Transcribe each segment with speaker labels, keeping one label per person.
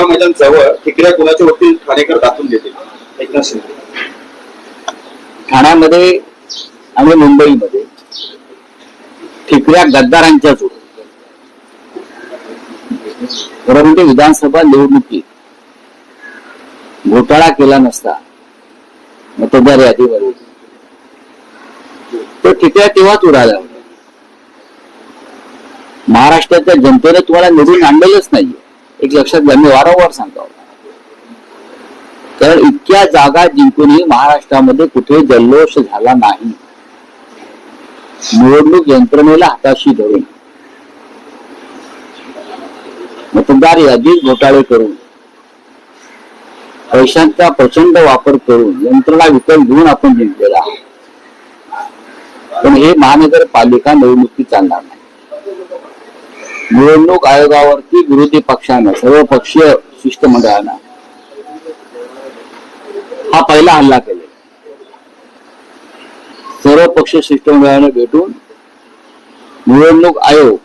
Speaker 1: मोरा मैदान जवळ ठिकऱ्या कुणाच्या वतीने ठाणेकर दाखवून देतील एकनाथ शिंदे?
Speaker 2: ठाण्यामध्ये आणि मुंबईमध्ये ठिकऱ्या गद्दारांच्याच होत्या. परंतु विधानसभा निवडणुकीत घोटाळा केला नसता मतदार यादीवर तो ठिकऱ्या तेव्हाच उडाल्या होत्या. महाराष्ट्राच्या जनतेने तुम्हाला निवडून आणलेलंच नाहीये, एक लक्षात घ्या. मी वारंवार सांगतो, कारण इतक्या जागा जिंकूनही महाराष्ट्रामध्ये कुठे जल्लोष झाला नाही. निवडणूक यंत्रणेला हाताशी धरून मतदार यादीत घोटाळे करून पैशांचा प्रचंड वापर करून यंत्रणा विकत घेऊन आपण जिंकलेला आहे. पण हे महानगरपालिका निवडणुकीत चालणार नाही. निवडणूक आयोगावरती विरोधी पक्षानं, सर्व पक्षीय शिष्टमंडळानं हा पहिला हल्ला केला. सर्व पक्ष शिष्टमंडळाने भेटून निवडणूक आयोग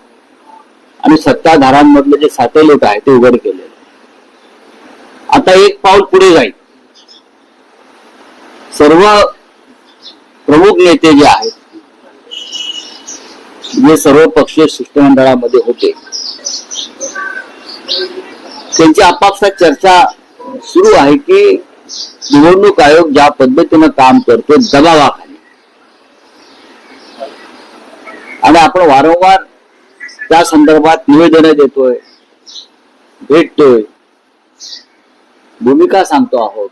Speaker 2: आणि सत्ताधाऱ्यांमधले जे सॅटेलाइट आहे ते उघड केले. आता एक पाऊल पुढे जाईल. सर्व प्रमुख नेते जे आहेत, जे सर्व पक्षीय शिष्टमंडळामध्ये होते, त्यांची आपापसात चर्चा सुरू आहे की निवडणूक आयोग ज्या पद्धतीनं काम करतो दबावाखाली, आणि आपण वारंवार त्या संदर्भात निवेदन देतोय, भेटतोय, भूमिका सांगतो आहोत,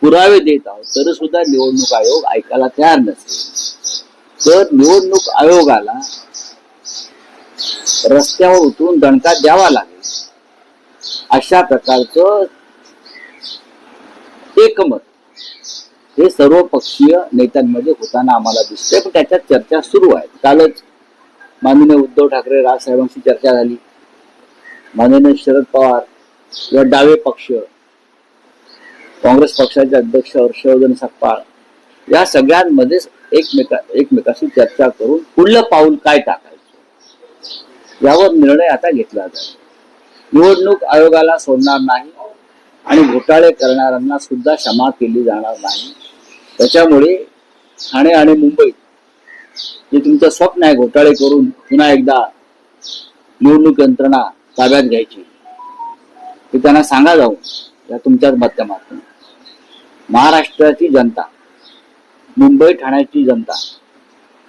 Speaker 2: पुरावे देत आहोत, तरी सुद्धा निवडणूक आयोग ऐकायला तयार नसेल. तर निवडणूक आयोगाला रस्त्यावर उतरून दणका द्यावा लागेल. अशा प्रकारचं एकमत हे सर्व पक्षीय नेत्यांमध्ये होताना आम्हाला दिसतंय. पण त्याच्यात चर्चा सुरू आहे. कालच माननीय उद्धव ठाकरे राजसाहेबांशी चर्चा झाली. माननीय शरद पवार किंवा डावे पक्ष, काँग्रेस पक्षाचे अध्यक्ष हर्षवर्धन सपकाळ, या सगळ्यांमध्ये एकमेकाशी चर्चा करून पुढलं पाऊल काय टाकायचं यावर निर्णय आता घेतला जाईल. निवडणूक आयोगाला सोडणार नाही आणि घोटाळे करणाऱ्यांना सुद्धा क्षमा केली जाणार नाही. त्याच्यामुळे ठाणे आणि मुंबईत जे तुमचं स्वप्न आहे घोटाळे करून पुन्हा एकदा निवडणूक यंत्रणा ताब्यात घ्यायची, ते त्यांना सांगा जाऊन या तुमच्याच माध्यमातून महाराष्ट्राची जनता, मुंबई ठाण्याची जनता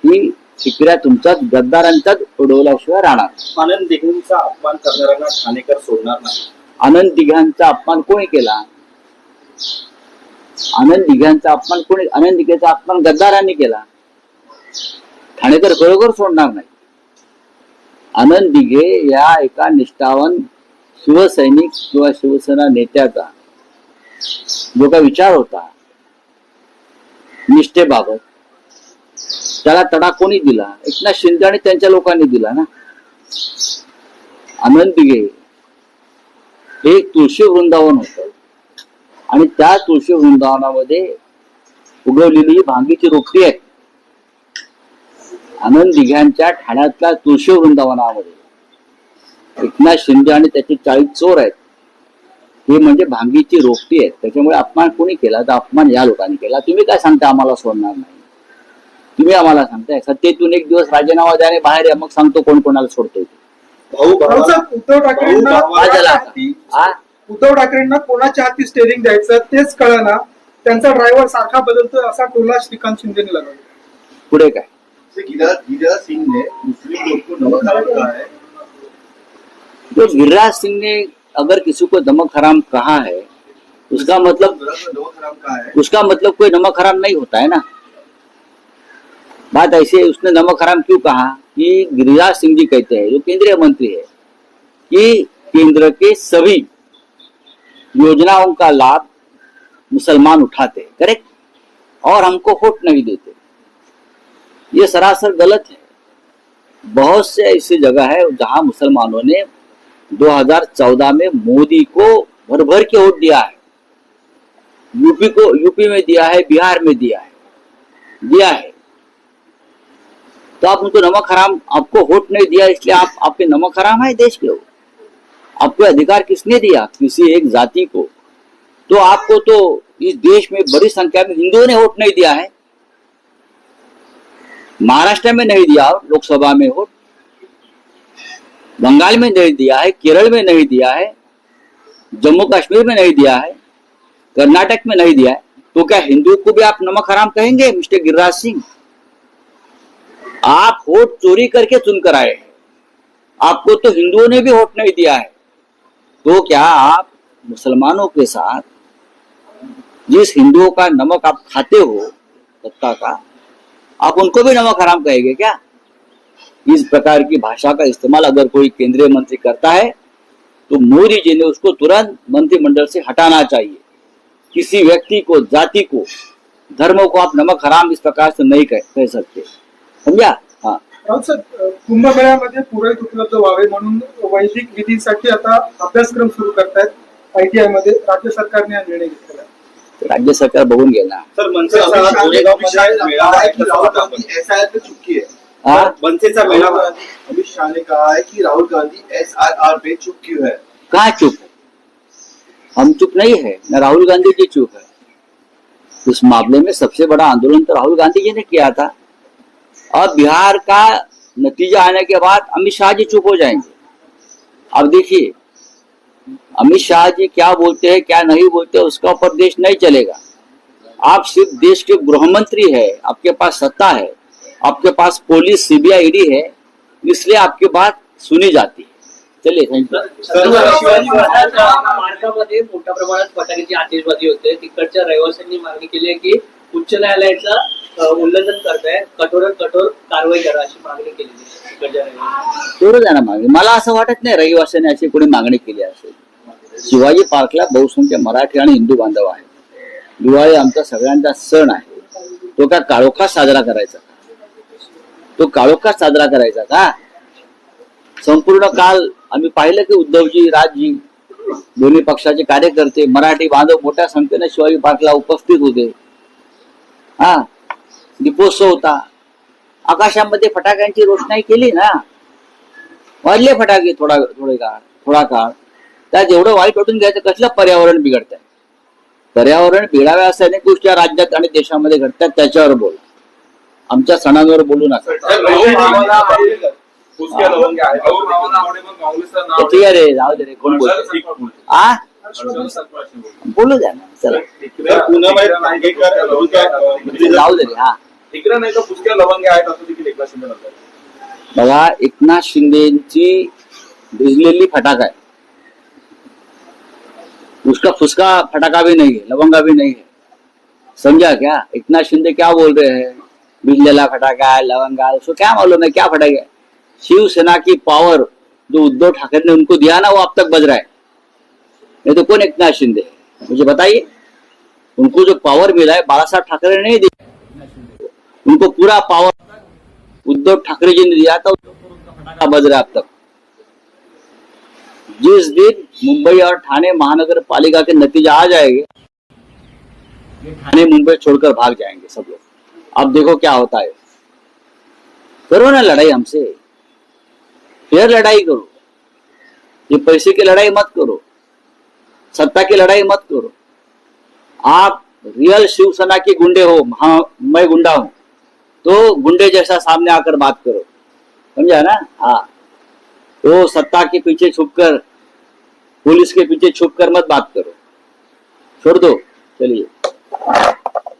Speaker 2: ही ठिकऱ्या तुमच्याच गद्दारांच्याच उडवल्याशिवाय राहणार.
Speaker 1: आनंद दिघेंचा अपमान करणाऱ्यांना ठाणेकर सोडणार नाही.
Speaker 2: आनंद दिघ्यांचा अपमान कोणी केला? आनंद दिघ्यांचा अपमान कोणी? आनंद दिघेचा अपमान गद्दारांनी केला. ठाणेकर खरोखर सोडणार नाही. आनंद दिघे या एका निष्ठावान शिवसैनिक किंवा शिवसेना नेत्याचा जो काही विचार होता निष्ठेबाबत, त्याला तडा कोणी दिला? एकनाथ शिंदे आणि त्यांच्या लोकांनी दिला ना. आनंद दिघे हे तुळशी वृंदावन होतं आणि त्या तुळशी वृंदावनामध्ये उगवलेली भांगीची रोपटी आहे. आनंद दिघ्यांच्या ठाण्यातल्या तुळशी वृंदावनामध्ये एकनाथ शिंदे आणि त्याचे 40 चोर आहेत. हे म्हणजे भांगीची रोपटी आहेत. त्याच्यामुळे अपमान कोणी केला? तर अपमान या लोकांनी केला. तुम्ही काय सांगता आम्हाला सोडणार नाही? तुम्ही आम्हाला सांगताय सत्तेतून एक दिवस राजीनामा द्या आणि बाहेर या, मग सांगतो कोण कोणाला सोडतोय.
Speaker 3: उद्धव ठाकरेंना कोणाच्या हाती स्टेरिंग द्यायचं तेच कळना, त्यांचा ड्रायव्हर सारखा बदलतोय असा टोला श्रीकांत शिंदेने लगावला.
Speaker 2: पुढे काय?
Speaker 1: गिरिराज सिंह ने मुस्लिम लोग को नमक हराम कहा है.
Speaker 2: जो गिरिराज सिंह ने अगर किसी को नमक हराम कहा है, उसका मतलब कोई नमक हराम नहीं होता है ना. बात ऐसे है, उसने नमक हराम क्यों कहा कि गिरिराज सिंह जी कहते हैं, जो केंद्रीय मंत्री है, कि केंद्र के सभी योजनाओं का लाभ मुसलमान उठाते, करेक्ट, और हमको वोट नहीं देते. ये सरासर गलत है. बहुत से ऐसी जगह है जहां मुसलमानों ने 2014 में मोदी को भर भर के वोट दिया है. यूपी में दिया है, बिहार में दिया है. तो आप उनको नमक हराम, आपको वोट नहीं दिया इसलिए आप आपके नमक हराम है देश के हो. आपको अधिकार किसने दिया किसी एक जाति को? तो आपको तो इस देश में बड़ी संख्या में हिंदुओं ने वोट नहीं दिया है। महाराष्ट्र में नहीं दिया लोकसभा में वोट, बंगाल में नहीं दिया है, केरल में नहीं दिया है, जम्मू कश्मीर में नहीं दिया है, कर्नाटक में नहीं दिया है। तो क्या हिंदू को भी आप नमक हराम कहेंगे मिस्टर गिरिराज सिंह? आप वोट चोरी करके चुनकर आए हैं, आपको तो हिंदुओं ने भी वोट नहीं दिया है। तो क्या आप मुसलमानों के साथ जिस हिंदुओं का नमक आप खाते हो सत्ता का, आप उनको भी नमक हराम कहेंगे क्या? इस प्रकार की भाषा का इस्तेमाल अगर कोई केंद्रीय मंत्री करता है तो मोदी जी ने उसको तुरंत मंत्रिमंडल से हटाना चाहिए। किसी व्यक्ति को, जाति को, धर्मों को आप नमक हराम इस प्रकार से नहीं कह सकते, समझा? हाँ
Speaker 3: राऊत सर, कुंभमेळ्यामध्ये पुरोहित उपलब्ध व्हावे म्हणून वैदिक विधीसाठी आता अभ्यासक्रम सुरू करतायत ITI मध्ये. राज्य सरकारने हा निर्णय घेतलेला आहे.
Speaker 2: राज्य सरकार बघून घेणार.
Speaker 1: सर मनसेचा गोरेगाव मध्ये मेळावा आहे की राहुल गांधी SIR पे चुकी है?
Speaker 2: हाँ?
Speaker 1: मनसेचा मेळावा अमित शाह ने कहा है कि राहुल गांधी SIR पे चुप क्यों है?
Speaker 2: कहाँ चुप है? हम चुप नहीं है, न राहुल गांधी जी चुप है। इस मामले में सबसे बड़ा आंदोलन तो राहुल गांधी जी ने किया था। अब बिहार का नतीजा आने के बाद अमित शाह जी चुप हो जाएंगे। अब देखिए अमित शाह जी क्या बोलते हैं क्या नहीं बोलते उसका ऊपर देश नहीं चलेगा। आप सिर्फ देश के गृह मंत्री है, आपके पास सत्ता है, आपके पास पुलिस CBI ED है, इसलिए आपकी बात सुनी जाती है। चलिए थँक्यू।
Speaker 4: महाराष्ट्रामध्ये मोठ्या प्रमाणात फटाक्याची आतिषबाजी होते. तिकडच्या रहिवाशांनी मागणी केली आहे की उच्च न्यायालयाचं उल्लंघन करताय, कठोरात कठोर कारवाई करा अशी मागणी केली आहे तिकडच्या रहिवाशांनी.
Speaker 2: करू द्या ना मागणी. मला असं वाटत नाही रहिवाशांनी अशी कोणी मागणी केली असेल. शिवाजी पार्कला बहुसंख्य मराठी आणि हिंदू बांधव आहेत. दिवाळी आमचा सगळ्यांचा सण आहे. तो काय काळोखात साजरा करायचा? तो काळोखात साजरा करायचा का? संपूर्ण काल आम्ही पाहिलं की उद्धवजी, राजजी, दोन्ही पक्षाचे कार्यकर्ते, मराठी बांधव मोठ्या संख्येने शिवाजी पार्कला उपस्थित होते. हा दीपोत्सव होता. आकाशामध्ये फटाक्यांची रोषणाई केली ना, वाजले फटाके थोडा काळ. त्यात एवढं वाईट वाटून घ्यायचं कसलं? पर्यावरण बिघडतंय. पर्यावरण बिघडाव्या असं अनेक गोष्टी या राज्यात आणि देशामध्ये घडतात, त्याच्यावर बोला. आमच्या सणांवर बोलू नका. ठीक आहे रे, जाऊ दे रे, कोण बोलतो? आ बोलू द्या ना, चला जाऊ दे रे. हा बघा, एकनाथ शिंदेची भिजलेली फटाका है, उसका फुसका फटाका भी नहीं है, लवंगा भी नहीं है. समझा क्या? एकनाथ शिंदे क्या बोल रहे हैं? भिजलेला फटाका है, लवंगा, उसको क्या मालूम है क्या फटाका है? शिवसेना की पावर जो उद्धव ठाकरे ने उनको दिया ना, वो अब तक बज रहा है. नहीं तो कौन एकनाथ शिंदे? मुझे बताइए. उनको जो पावर मिला है बाला साहब ठाकरे ने नहीं दिया, उनको पूरा पावर उद्धव ठाकरे जी ने दिया था. उनका फटाका बज रहा है अब तक. जिस दिन मुंबई और ठाणे महानगर पालिका के नतीजा आ जाएंगे, ये ठाणे मुंबई छोड़कर भाग जाएंगे सब लोग. अब देखो क्या होता है. करो ना लड़ाई हमसे, फिर लड़ाई करो. ये पैसे की लड़ाई मत करो, सत्ता की लड़ाई मत करो. आप रियल शिवसेना के गुंडे हो, हाँ मैं गुंडा हूं, तो गुंडे जैसा सामने आकर बात करो. समझा ना? हाँ, तो सत्ता के पीछे छुपकर, पुलिस के पीछे छुपकर मत बात करो. छोड़ दो. चलिए.